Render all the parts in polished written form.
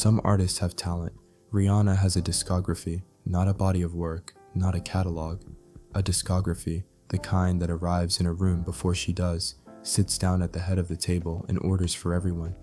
Some artists have talent. Rihanna has a discography, not a body of work, not a catalog. A discography, the kind that arrives in a room before she does, sits down at the head of the table and orders for everyone.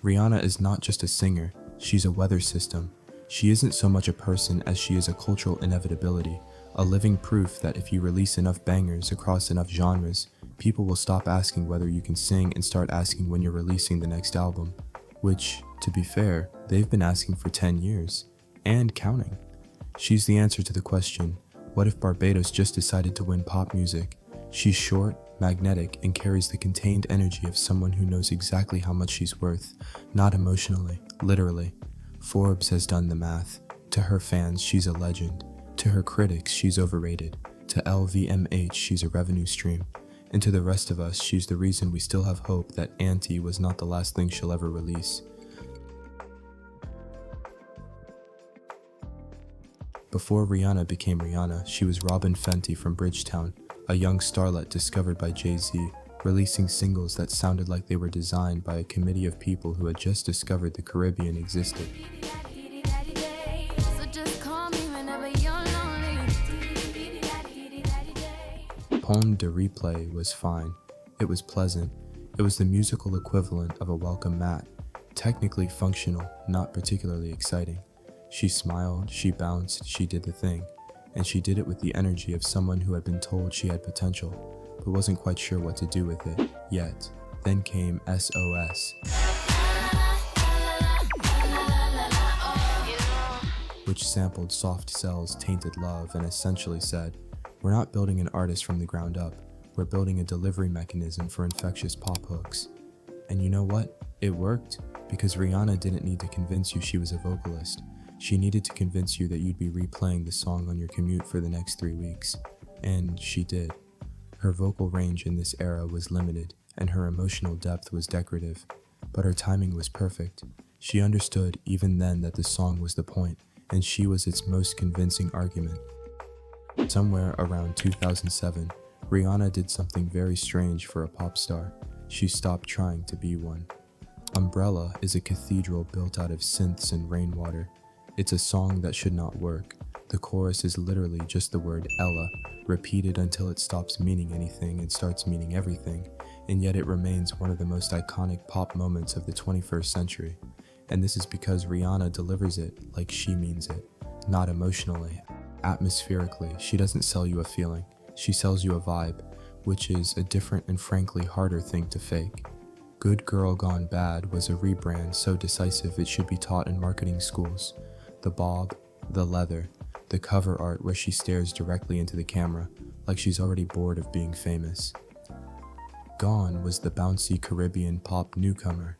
Rihanna is not just a singer, she's a weather system. She isn't so much a person as she is a cultural inevitability, a living proof that if you release enough bangers across enough genres, people will stop asking whether you can sing and start asking when you're releasing the next album. Which, to be fair, they've been asking for 10 years, and counting. She's the answer to the question, what if Barbados just decided to win pop music? She's short, magnetic, and carries the contained energy of someone who knows exactly how much she's worth, not emotionally, literally. Forbes has done the math. To her fans, she's a legend. To her critics, she's overrated. To LVMH, she's a revenue stream. And to the rest of us, she's the reason we still have hope that Auntie was not the last thing she'll ever release. Before Rihanna became Rihanna, she was Robin Fenty from Bridgetown, a young starlet discovered by Jay-Z, releasing singles that sounded like they were designed by a committee of people who had just discovered the Caribbean existed. Pon de Replay was fine. It was pleasant. It was the musical equivalent of a welcome mat. Technically functional, not particularly exciting. She smiled, she bounced, she did the thing. And she did it with the energy of someone who had been told she had potential, but wasn't quite sure what to do with it, yet. Then came SOS, which sampled Soft Cell's Tainted Love and essentially said, we're not building an artist from the ground up, we're building a delivery mechanism for infectious pop hooks. And you know what? It worked, because Rihanna didn't need to convince you she was a vocalist. She needed to convince you that you'd be replaying the song on your commute for the next 3 weeks. And she did. Her vocal range in this era was limited, and her emotional depth was decorative. But her timing was perfect. She understood even then that the song was the point, and she was its most convincing argument. Somewhere around 2007, Rihanna did something very strange for a pop star. She stopped trying to be one. Umbrella is a cathedral built out of synths and rainwater. It's a song that should not work. The chorus is literally just the word Ella, repeated until it stops meaning anything and starts meaning everything, and yet it remains one of the most iconic pop moments of the 21st century. And this is because Rihanna delivers it like she means it, not emotionally. Atmospherically, she doesn't sell you a feeling, she sells you a vibe, which is a different and frankly harder thing to fake. Good Girl Gone Bad was a rebrand so decisive it should be taught in marketing schools. The bob, the leather, the cover art where she stares directly into the camera, like she's already bored of being famous. Gone was the bouncy Caribbean pop newcomer.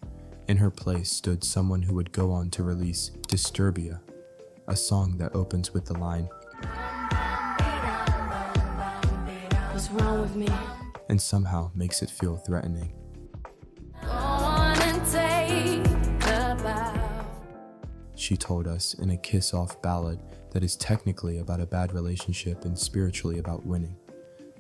In her place stood someone who would go on to release Disturbia, a song that opens with the line, "What's wrong with me?" and somehow makes it feel threatening. She told us in a kiss-off ballad that is technically about a bad relationship and spiritually about winning.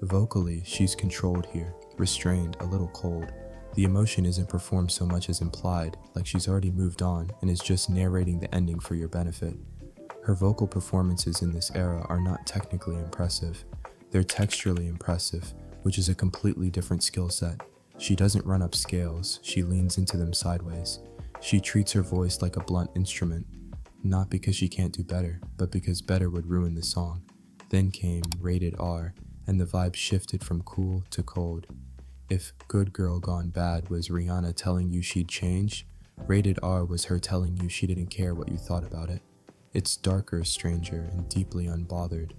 Vocally, she's controlled here, restrained, a little cold. The emotion isn't performed so much as implied, like she's already moved on and is just narrating the ending for your benefit. Her vocal performances in this era are not technically impressive. They're texturally impressive, which is a completely different skill set. She doesn't run up scales, she leans into them sideways. She treats her voice like a blunt instrument, not because she can't do better, but because better would ruin the song. Then came Rated R, and the vibe shifted from cool to cold. If Good Girl Gone Bad was Rihanna telling you she'd change, Rated R was her telling you she didn't care what you thought about it. It's darker, stranger, and deeply unbothered.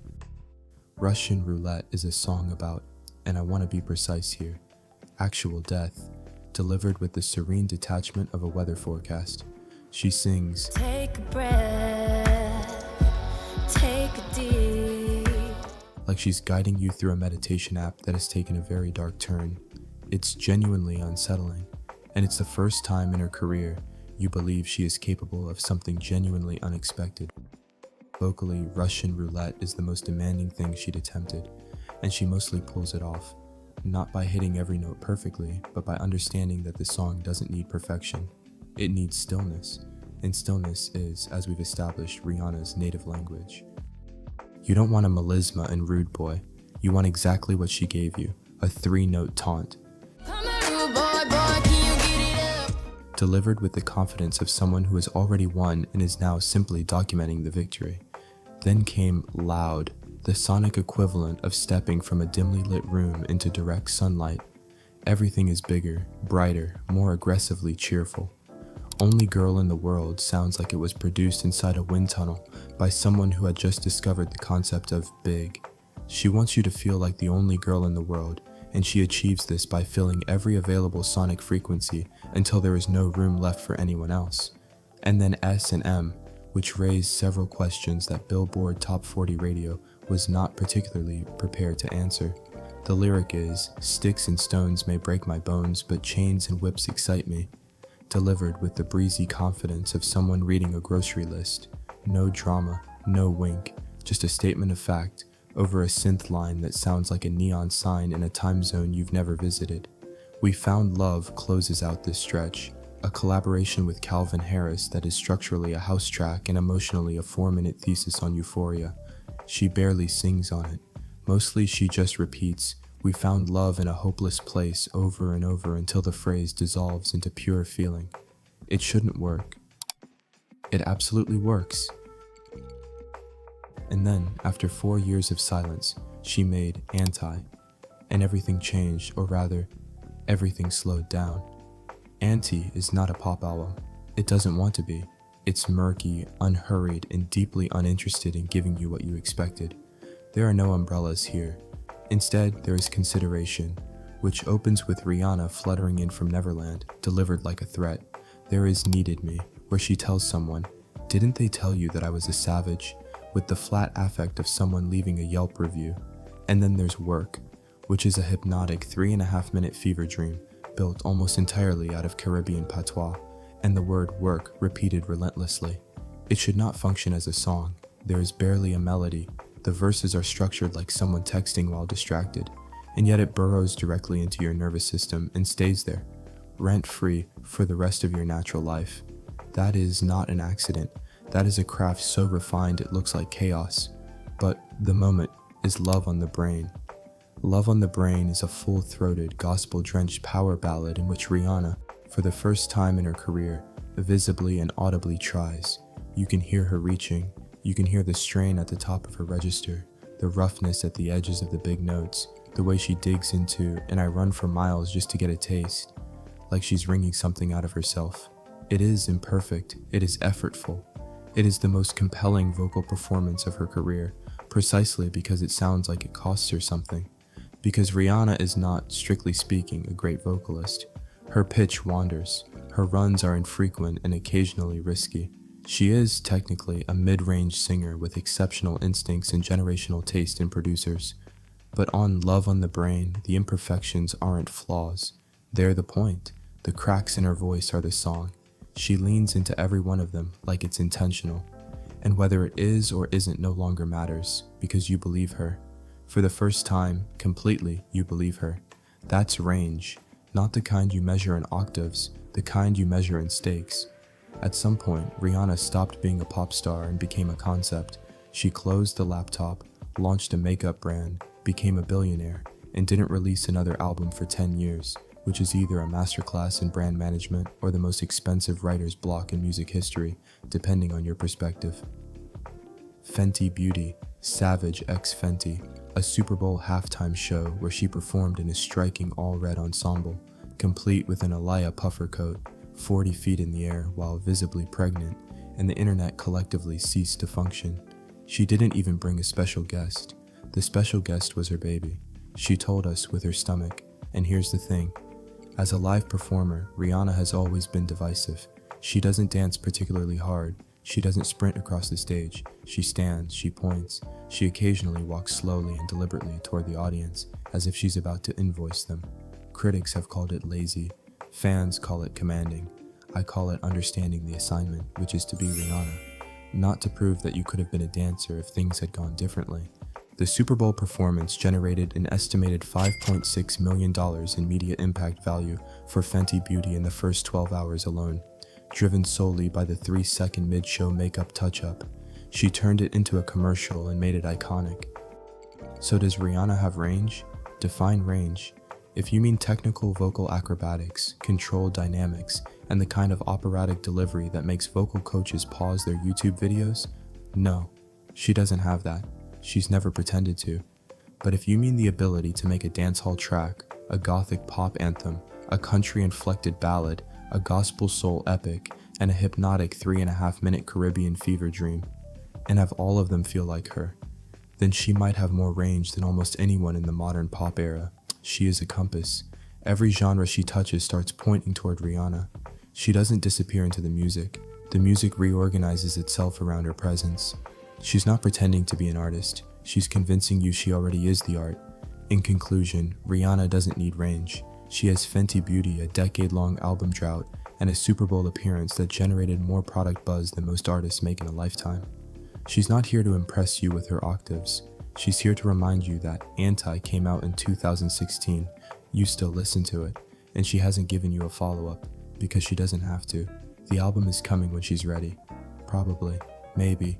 Russian Roulette is a song about, and I want to be precise here, actual death, delivered with the serene detachment of a weather forecast. She sings, "Take a breath, take a deep," like she's guiding you through a meditation app that has taken a very dark turn. It's genuinely unsettling, and it's the first time in her career you believe she is capable of something genuinely unexpected. Vocally, Russian Roulette is the most demanding thing she'd attempted, and she mostly pulls it off. Not by hitting every note perfectly, but by understanding that the song doesn't need perfection. It needs stillness. and stillness is, as we've established, Rihanna's native language. You don't want a melisma and rude boy. You want exactly what she gave you, a 3-note taunt. Delivered with the confidence of someone who has already won and is now simply documenting the victory. Then came Loud, the sonic equivalent of stepping from a dimly lit room into direct sunlight. Everything is bigger, brighter, more aggressively cheerful. Only Girl in the World sounds like it was produced inside a wind tunnel by someone who had just discovered the concept of big. She wants you to feel like the only girl in the world, and she achieves this by filling every available sonic frequency until there is no room left for anyone else. And then S and M, which raised several questions that Billboard Top 40 Radio was not particularly prepared to answer. The lyric is, "Sticks and stones may break my bones, but chains and whips excite me." Delivered with the breezy confidence of someone reading a grocery list. No drama, no wink, just a statement of fact over a synth line that sounds like a neon sign in a time zone you've never visited. We Found Love closes out this stretch, a collaboration with Calvin Harris that is structurally a house track and emotionally a 4-minute thesis on euphoria. She barely sings on it. Mostly she just repeats, "We found love in a hopeless place," over and over until the phrase dissolves into pure feeling. It shouldn't work. It absolutely works. And then, after 4 years of silence, she made Anti, and everything changed, or rather, everything slowed down. Anti is not a pop album. It doesn't want to be. It's murky, unhurried, and deeply uninterested in giving you what you expected. There are no umbrellas here. Instead, there is consideration, which opens with Rihanna fluttering in from Neverland, delivered like a threat. There is Needed Me, where she tells someone, "Didn't they tell you that I was a savage?" with the flat affect of someone leaving a Yelp review. And then there's Work, which is a hypnotic 3.5-minute fever dream, built almost entirely out of Caribbean patois, and the word work repeated relentlessly. It should not function as a song. There is barely a melody. The verses are structured like someone texting while distracted, and yet it burrows directly into your nervous system and stays there, rent-free for the rest of your natural life. That is not an accident. That is a craft so refined it looks like chaos. But the moment is Love on the Brain. Love on the Brain is a full-throated, gospel-drenched power ballad in which Rihanna, for the first time in her career, visibly and audibly tries. You can hear her reaching. You can hear the strain at the top of her register, the roughness at the edges of the big notes, the way she digs into "and I run for miles just to get a taste," like she's wringing something out of herself. It is imperfect. It is effortful. It is the most compelling vocal performance of her career, precisely because it sounds like it costs her something. Because Rihanna is not, strictly speaking, a great vocalist. Her pitch wanders. Her runs are infrequent and occasionally risky. She is, technically, a mid-range singer with exceptional instincts and generational taste in producers. But on Love on the Brain, the imperfections aren't flaws. They're the point. The cracks in her voice are the song. She leans into every one of them like it's intentional. And whether it is or isn't no longer matters, because you believe her. For the first time, completely, you believe her. That's range. Not the kind you measure in octaves, the kind you measure in stakes. At some point, Rihanna stopped being a pop star and became a concept. She closed the laptop, launched a makeup brand, became a billionaire, and didn't release another album for 10 years, which is either a masterclass in brand management or the most expensive writer's block in music history, depending on your perspective. Fenty Beauty, Savage x Fenty, a Super Bowl halftime show where she performed in a striking all-red ensemble, complete with an Aliyah puffer coat, 40 feet in the air while visibly pregnant, and the internet collectively ceased to function. She didn't even bring a special guest. The special guest was her baby. She told us with her stomach, and here's the thing. As a live performer, Rihanna has always been divisive. She doesn't dance particularly hard. She doesn't sprint across the stage. She stands, she points. She occasionally walks slowly and deliberately toward the audience, as if she's about to invoice them. Critics have called it lazy. Fans call it commanding. I call it understanding the assignment, which is to be Rihanna. Not to prove that you could have been a dancer if things had gone differently. The Super Bowl performance generated an estimated $5.6 million in media impact value for Fenty Beauty in the first 12 hours alone. driven solely by the 3-second mid-show makeup touch-up. She turned it into a commercial and made it iconic. So does Rihanna have range? Define range. If you mean technical vocal acrobatics, controlled dynamics, and the kind of operatic delivery that makes vocal coaches pause their YouTube videos, no, she doesn't have that. She's never pretended to. But if you mean the ability to make a dancehall track, a gothic pop anthem, a country-inflected ballad, a gospel soul epic, and a hypnotic 3.5-minute Caribbean fever dream, and have all of them feel like her, then she might have more range than almost anyone in the modern pop era. She is a compass. Every genre she touches starts pointing toward Rihanna. She doesn't disappear into the music. The music reorganizes itself around her presence. She's not pretending to be an artist. She's convincing you she already is the art. In conclusion, Rihanna doesn't need range. She has Fenty Beauty, a decade-long album drought, and a Super Bowl appearance that generated more product buzz than most artists make in a lifetime. She's not here to impress you with her octaves. She's here to remind you that Anti came out in 2016. You still listen to it, and she hasn't given you a follow-up, because she doesn't have to. The album is coming when she's ready. Probably. Maybe.